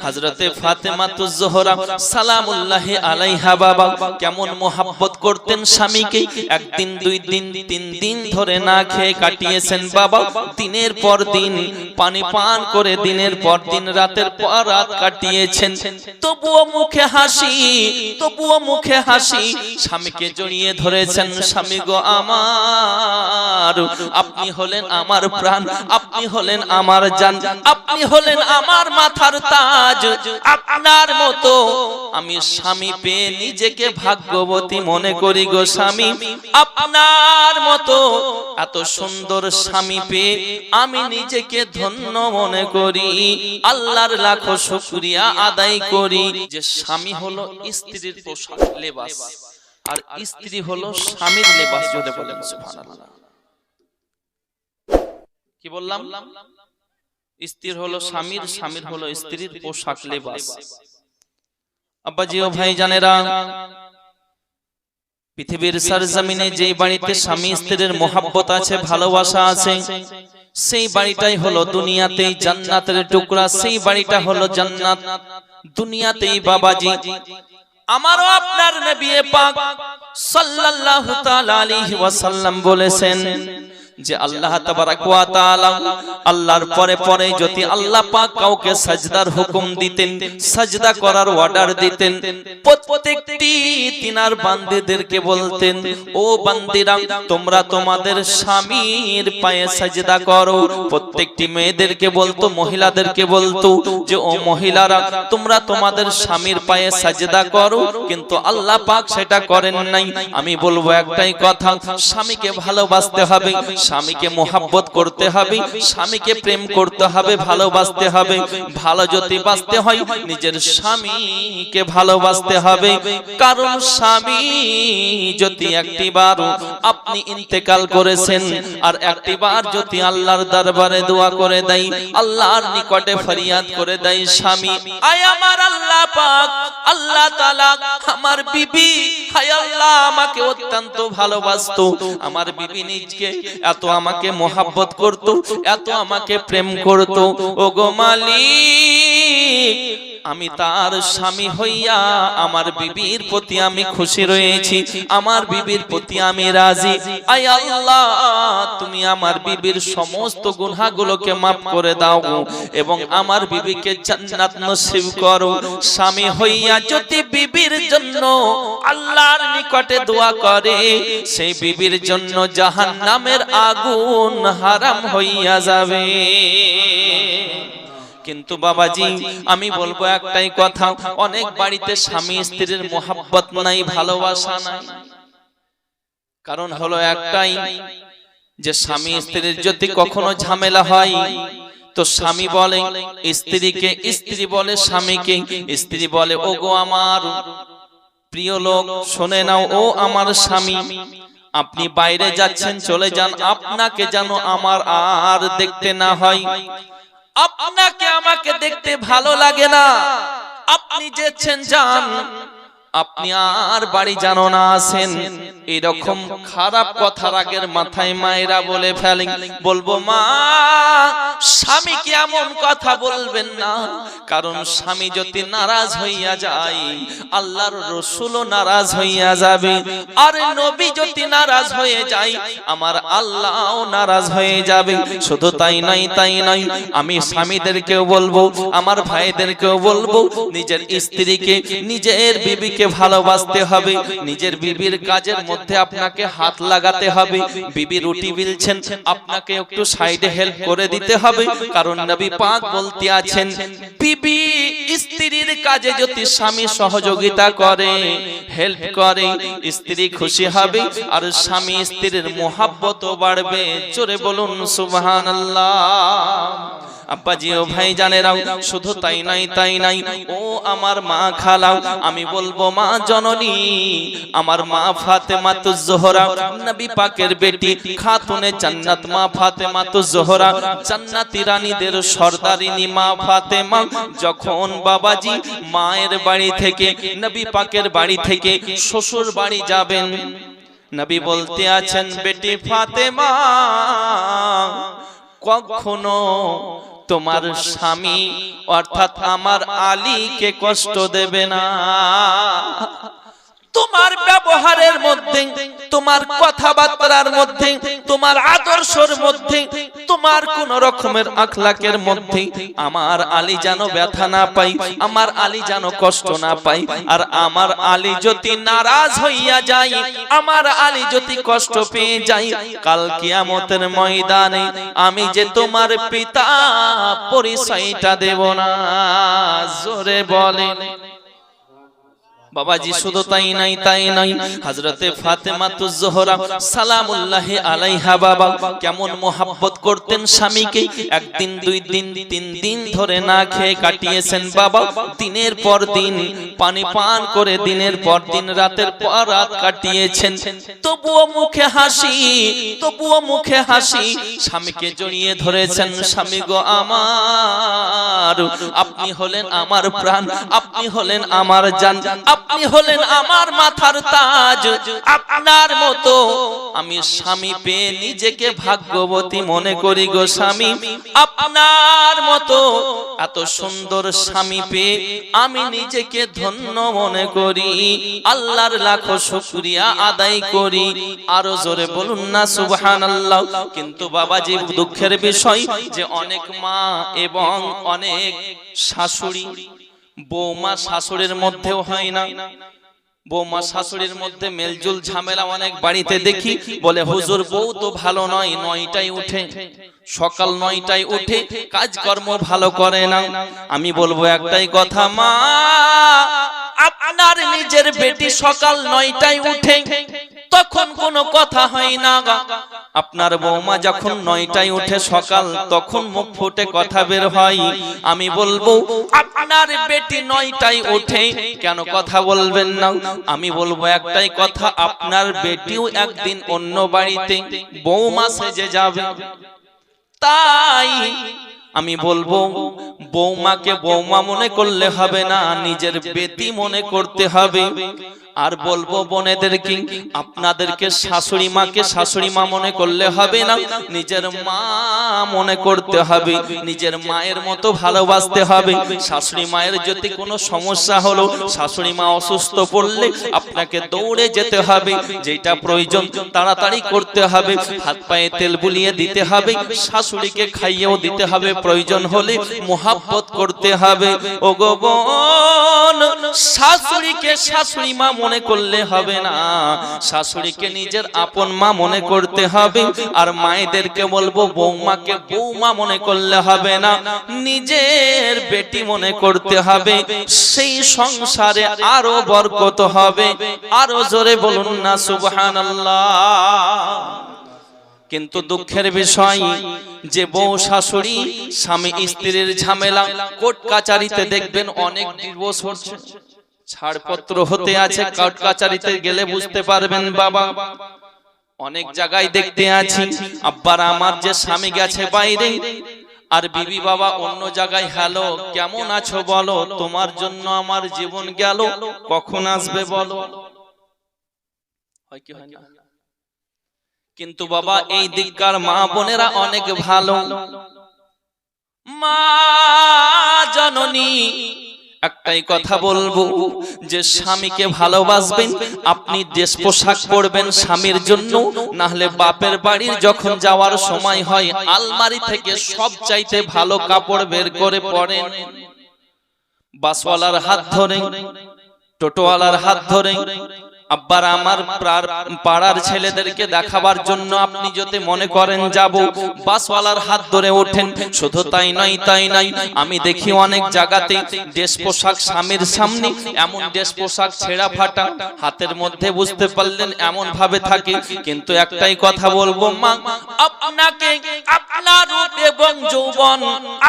হযরতে ফাতেমাতুজ জোহরা সালামুল্লাহি আলাইহা বাবা কেমন মোহাব্বত করতেন স্বামীকে। একদিন, দুই দিন, তিন দিন ধরে না খেয়ে কাটিয়েছেন বাবা। দিনের পর দিন পানি পান করে দিনের পর দিন, রাতের পর রাত কাটিয়েছেন। তবুও মুখে হাসি, তবুও মুখে হাসি। স্বামীকে জড়িয়ে ধরেছেন। স্বামী গো আমার, আপনি হলেন আমার প্রাণ, আপনি হলেন আমার জান, আপনি হলেন আমার মাথার তাজ। আপনার মতো আমি স্বামী পেয়ে নিজেকে ভাগ্যবতী মনে করি গো স্বামী। আপনার মতো এত সুন্দর স্বামী পেয়ে আমি নিজেকে ধন্য মনে করি। আল্লাহর লাখো শুকরিয়া আদায় করি যে স্বামী হলো স্ত্রীর পোশাক, লেবাস, আর স্ত্রী হলো স্বামীর লেবাস। যদি বলেন সুবহানাল্লাহ। কি বললাম? স্ত্রী হলো স্বামীর, স্বামীর হলো স্ত্রীর পোশাক, লেবাস। আব্বাজি ও ভাই জানেরা, পৃথিবীর সরজমিনে যে বাড়িতে স্বামী স্ত্রীর মোহাব্বত আছে, ভালোবাসা আছে, সেই বাড়িটাই হলো দুনিয়াতেই জান্নাতের টুকরা। সেই বাড়িটা হলো জান্নাত দুনিয়াতেই। বাবাজি, আমারও আপনার নবী পাক সাল্লাল্লাহু তাআলা আলাইহি ওয়াসাল্লাম বলেছেন যে আল্লাহ তাবারাক ওয়া তাআলা আল্লাহর পরে পরে যদি আল্লাহ পাক কাউকে সাজদার হুকুম দিতেন, সাজদা করার অর্ডার দিতেন, প্রত্যেকটি তিনার বান্দাদেরকে বলতেন, ও বান্দিরা তোমরা তোমাদের স্বামীর পায়ে সাজদা করো। প্রত্যেকটি মেয়েদেরকে বলতো, মহিলাদেরকে বলতো যে ও মহিলারা তোমরা তোমাদের স্বামীর পায়ে সাজদা করো। কিন্তু আল্লাহ পাক সেটা করেন নাই। আমি বলবো একটাই কথা, স্বামীকে ভালোবাসতে হবে, স্বামীকে মোহাব্বত করতে হবে, স্বামীকে প্রেম করতে হবে, ভালোবাসতে হবে। ভালো যদি বাসতে হয় নিজের স্বামীকে ভালোবাসতে হবে। কারণ স্বামী যদি একটিবার আপনি ইন্তেকাল করেছেন আর একটিবার যদি আল্লাহর দরবারে দোয়া করে দেয়, আল্লাহর নিকটে ফরিয়াদ করে দেয়, স্বামী আয় আমার আল্লাহ পাক, আল্লাহ তাআলা আমার বিবি হায় আল্লাহ আমাকে অত্যন্ত ভালোবাসতো, আমার বিবি নিজকে এত আমাকে মোহাব্বত করত, এত আমাকে প্রেম করত, ওগো মালিক আমি তার স্বামী হইয়া আমার বিবির প্রতি আমি খুশি রয়েছি, আমার বিবির প্রতি আমি রাজি। আয় আল্লাহ তুমি আমার বিবির সমস্ত গুনাহগুলোকে maaf করে দাও এবং আমার বিবিকে জান্নাত নসিব করো। স্বামী হইয়া যদি বিবির জন্য আল্লাহর নিকটে দোয়া করে, সেই বিবির জন্য জাহান্নামের আগুন হারাম হইয়া যাবে। কিন্তু বাবাজি আমি বলবো একটাই কথা, অনেক বাড়িতে স্বামী স্ত্রীর মোহাব্বত নাই, ভালোবাসা নাই। কারণ হলো একটাই যে স্বামী স্ত্রীর যদি কখনো ঝামেলা হয় তো স্বামী বলে স্ত্রীকে, স্ত্রী বলে স্বামীকে, স্ত্রী বলে ওগো আমার প্রিয় লোক শুনে নাও, ও আমার স্বামী আপনি বাইরে যাচ্ছেন চলে যান, আপনাকে যেন আমার আর দেখতে না হয়, আপনাকে আমাকে দেখতে ভালো লাগে না, আপনি যেছেন যান, আপনি আর বাড়ি জানো না আসেন। এরকম খারাপ কথা রাগের মাথায় মায়েরা বলে ফেলেন। বলবো মা স্বামীকে এমন কথা বলবেন না, কারণ স্বামী যদি নারাজ হইয়া যায় আল্লাহর রাসূলও নারাজ হইয়া যাবে, আর নবী যদি নারাজ হয়ে যায় আমার আল্লাহও নারাজ হয়ে যাবে। শুধু তাই নয় আমি স্বামীদেরকেও বলবো, আমার ভাইদেরকেও বলবো, নিজের স্ত্রীকে নিজের বিবিকে ভালোবাসতে হবে, নিজের বিবির কাজের মধ্যে আপনাকে হাত লাগাতে হবে। বিবি রুটি বেলছেন, আপনাকে একটু সাইডে হেল্প করে দিতে হবে, কারণ নবী পাক বলতে আছেন বিবি স্ত্রীর কাজে যদি স্বামী সহযোগিতা করে, হেল্প করে, স্ত্রী খুশি হবে আর স্বামী স্ত্রীর মোহাব্বতও বাড়বে। জোরে বলুন সুবহানাল্লাহ। আব্বাজি ও ভাই জানেরাও, শুধু তাই নাই ও আমার মা খালাও, আমি বলবো মা জননী, আমার মা ফাতেমাতুজ জোহরা নবী পাকের বেটি, খাতুনে জান্নাত মা ফাতেমাতুজ জোহরা, জান্নাতি রানীদের সর্দারিনী মা ফাতেমা যখন বাবাজি মায়ের বাড়ি থেকে নবী পাকের বাড়ি থেকে শ্বশুর বাড়ি যাবেন, নবী বলতে আছেন বেটি ফাতেমা কখনো তোমার স্বামী অর্থাৎ আমার আলীকে কষ্ট দেবে না। তোমার ব্যবহারের মধ্যে, তোমার কথাবার্তার মধ্যে, তোমার আদর্শের মধ্যে, তোমার কোন রকমের আখলাকের মধ্যে আমার আলী যেন ব্যথা না পাই, আমার আলী যেন কষ্ট না পাই। আর আমার আলী যদি নারাজ হইয়া যায়, আমার আলী যদি কষ্ট পেয়ে যায়, কাল কিয়ামতের ময়দানে আমি যে তোমার পিতা পরিচয়টা দেব না। জোরে বলেন বাবাজি। শুধু তাই নাই, হযরতে ফাতেমাতুজ জোহরা সালামুল্লাহি আলাইহা বাবা কেমন মোহাব্বত করতেন স্বামীকে। একদিন, দুই দিন, তিন দিন ধরে না খেয়ে কাটিয়েছেন বাবা। দিনের পর দিন পানি পান করে দিনের পর দিন, রাতের পর রাত কাটিয়েছেন। তবুও মুখে হাসি, তবুও মুখে হাসি। স্বামীকে জড়িয়ে ধরেছেন। স্বামী গো আমার, আপনি হলেন আমার প্রাণ, আপনি হলেন আমার জান, আপনি হলেন আমার মাথার তাজ। আপনার মতো আমি স্বামী পেয়ে নিজেকে ভাগ্যবতী মনে করি গো স্বামী। আপনার মতো এত সুন্দর স্বামী পেয়ে আমি নিজেকে ধন্য মনে করি। আল্লাহর লাখো শুকরিয়া আদায় করি। আরো জোরে বলুন না সুবহানাল্লাহ। কিন্তু বাবাজি দুঃখের বিষয় যে অনেক মা এবং অনেক শাশুড়ি, বৌমা শাশুড়ির মধ্যেও হয় না। বৌমা শাশুড়ির মধ্যে মেলজুল ঝামেলা অনেক বাড়িতে দেখি। বলে হুজুর বউ তো ভালো নয়, 9টায় উঠে, সকাল 9টায় উঠে কাজকর্ম ভালো করে না। আমি বলবো একটাই কথা, মা আপনার নিজের বেটি সকাল 9টায় উঠে তখন কোনো কথা হয় না। আপনার বৌমা যখন 9টায় উঠে সকাল, তখন মুখ ফুটে কথা বের হয়। আমি বলবো আপনার বেটি 9টায় উঠে কেন কথা বলবেন না? আমি বলবো একটাই কথা, আপনার বেটিও একদিন অন্য বাড়িতে বৌমা সেজে যাবে। তাই আমি বলবো বৌমাকে বৌমা মনে করলে হবে না, নিজের বেটি মনে করতে হবে। আর বলবো বোনেদেরকে, আপনাদেরকে শাশুড়ি মাকে শাশুড়ি মা মনে করলে হবে না, নিজের মা মনে করতে হবে। নিজের মায়ের মতো ভালোবাসতে হবে। শাশুড়ি মায়ের যদি কোনো সমস্যা হলো, শাশুড়ি মা অসুস্থ পড়লে আপনাকে দৌড়ে যেতে হবে, যেটা প্রয়োজন তাড়াতাড়ি করতে হবে। হাত পায়ে তেল বুলিয়ে দিতে হবে, শাশুড়িকে খাইয়েও দিতে হবে, প্রয়োজন হলে মোহাব্বত করতে হবে। ও গো বোন, শাশুড়িকে শাশুড়ি মা মনে করলে হবে না, শাশুড়িকে নিজের আপন মা মনে করতে হবে। আর মায়েদেরকে বলবো বৌমাকে বৌমা মনে করলে হবে না, নিজের বেটি মনে করতে হবে। সেই সংসারে আরো বরকত হবে। আরো জোরে বলুন না সুবহানাল্লাহ। কিন্তু দুঃখের বিষয় যে বউ শাশুড়ি স্বামী স্ত্রীর ঝামেলা, কোর্ট কাচারিতে দেখবেন অনেক ডিভোর্স হচ্ছে, ছাড়পত্র হতে আছে। কোর্ট কাচারিতে গেলে বুঝতে পারবেন বাবা। অনেক জায়গায় দেখতে আছি, আব্বার আমার যে স্বামী গেছে বাইরে, আর বিবি বাবা অন্য জায়গায়, হ্যালো কেমন আছো বলো, তোমার জন্য আমার জীবন গেল, কখন আসবে বলো। হয় কি হয় না? কিন্তু বাবা এই দিককার মা বোনেরা অনেক ভালো। মা জননী একটাই কথা বলবো, যে স্বামীকে ভালোবাসবেন, আপনি ড্রেস পোশাক পরবেন স্বামীর জন্য, না হলে বাপের বাড়ির যখন যাওয়ার সময় হয় আলমারি থেকে সব চাইতে ভালো কাপড় বের করে পরেন। বাসওয়ালার হাত ধরে, টোটোওয়ালার হাত ধরে, আব্বার আমার পাড়ার ছেলেদেরকে দেখাবার জন্য আপনি যদি মনে করেন যাব, বাসওয়ালার হাত ধরে ওঠেন। শুধু তাই নয়, আমি দেখি অনেক জায়গাতে ড্রেস পোশাক স্বামীর সামনে এমন ড্রেস পোশাক ছেঁড়া ফাটা, হাতের মধ্যে বুঝতে পারলেন এমন ভাবে থাকে। কিন্তু একটাই কথা বলবো মা, আপনাকে আপনার রূপ এবং যৌবন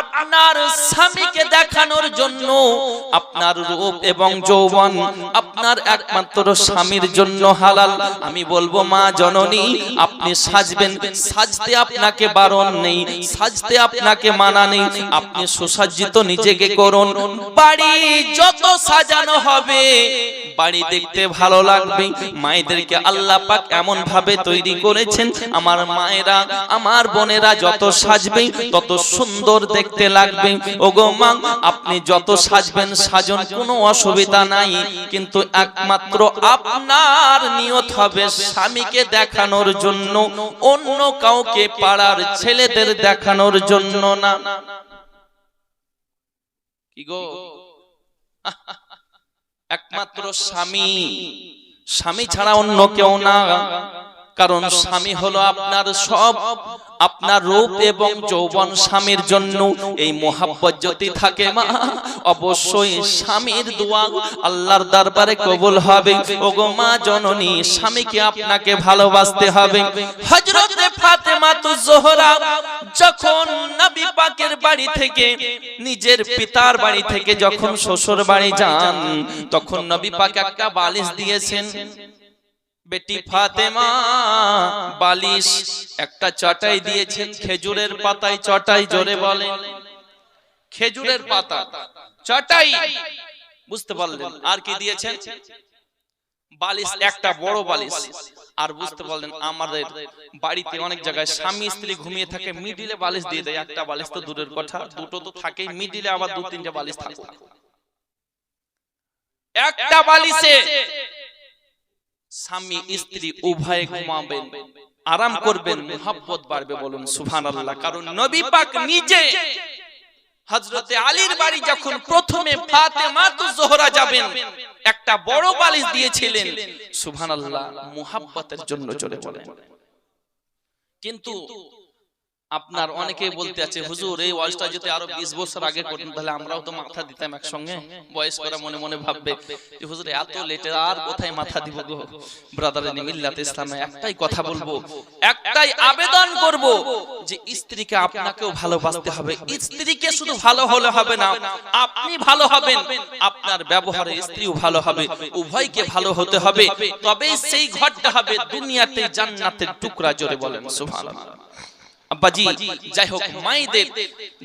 আপনার স্বামীকে দেখানোর জন্য আপনার রূপ এবং যৌবন আপনার একমাত্র স্বামীর জন্য হালাল। আমি বলবো মা জননী, আপনি সাজবেন, সাজতে আপনাকে বারণ নেই, সাজতে আপনাকে মানা নেই, আপনি সুসজ্জিত নিজেকে করুন। বাড়ি যত সাজানো হবে বাড়ি দেখতে ভালো লাগবে। মায়েদেরকে আল্লাহ পাক এমন ভাবে তৈরি করেছেন, আমার মায়েরা আমার বোনেরা যত সাজবে তত সুন্দর দেখতে লাগবে। ওগো মা, আপনি যত সাজবেন সাজন, কোনো অসুবিধা নাই, কিন্তু একমাত্র আপনার নিয়ত হবে স্বামীকে দেখানোর জন্য, অন্য কাউকে পাড়ার ছেলেদের দেখানোর জন্য না। কি গো, একমাত্র স্বামী, স্বামী ছাড়া অন্য কেউ না। কারণ স্বামী হলো আপনার সব, আপনার রূপ এবং যৌবন স্বামীর জন্য। এই মোহাব্বত যদি থাকে মা, অবশ্যই স্বামীর দোয়া আল্লাহর দরবারে কবুল হবে। ওগো মা জননী, স্বামীকে আপনাকে ভালোবাসতে হবে। হযরতে ফাতেমা জোহরা যখন নবী পাকের বাড়ি থেকে, নিজের পিতার বাড়ি থেকে যখন শ্বশুর বাড়ি যান, তখন নবী পাক একটা বালিশ দিয়েছেন। বেটি ফাতেমা বালিশ একটা চটাই দিয়েছেন, খেজুরের পাতায় চটাই, জোরে বলে খেজুরের পাতা চটাই, বুঝতে পারলেন? আর কি দিয়েছেন? বালিশ, একটা বড় বালিশ। আর বুঝতে পারলেন, আমাদের বাড়িতে অনেক জায়গায় স্বামী স্ত্রী ঘুমিয়ে থাকে, মিডিলে বালিশ দিয়ে দেয়। একটা বালিশ তো দূরের কথা, দুটো তো থাকেই, মিডিলে আবার দু তিনটা বালিশ থাকে। একটা বালিশে স্বামী স্ত্রী উভয়ে ঘুমাবেন, আরাম করবেন, মুহাব্বত বাড়বে। বলুন সুবহানাল্লাহ। কারণ নবী পাক নিজে হযরতে আলীর বাড়ি যখন প্রথমে ফাতেমা জোহরা যাবেন, একটা বড় বালিশ দিয়েছিলেন, সুবহানাল্লাহ, মুহাব্বতের জন্য। চলে বলেন। কিন্তু আপনার অনেকেই বলতে আছে, হুজুর এই ওয়াজটা যদি আরো 20 বছর আগে করতেন তাহলে আমরাও তো মাথা দিতাম একসঙ্গে। বয়স্করা মনে মনে ভাববে যে হুজুর এত লেটে আর কোথায় মাথা দিব গো। ব্রাদারান মিল্লাত ইসলামে একটাই কথা বলবো, একটাই আবেদন করব যে স্ত্রীকে আপনাকেও ভালোবাসতে হবে। স্ত্রীকে শুধু ভালো হলে হবে না, আপনি ভালো হবেন, আপনার ব্যবহারে স্ত্রীও ভালো হবে, উভয়কে ভালো হতে হবে। তবেই সেই ঘরটা হবে দুনিয়াতে জান্নাতের টুকরা। জোরে বলেন সুবহানাল্লাহ। আব্বাজি, যাই হোক, মায়েদের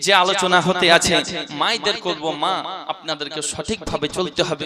যে আলোচনা হতে আছে, মায়েদের করব, মা আপনাদেরকে সঠিকভাবে চলতে হবে।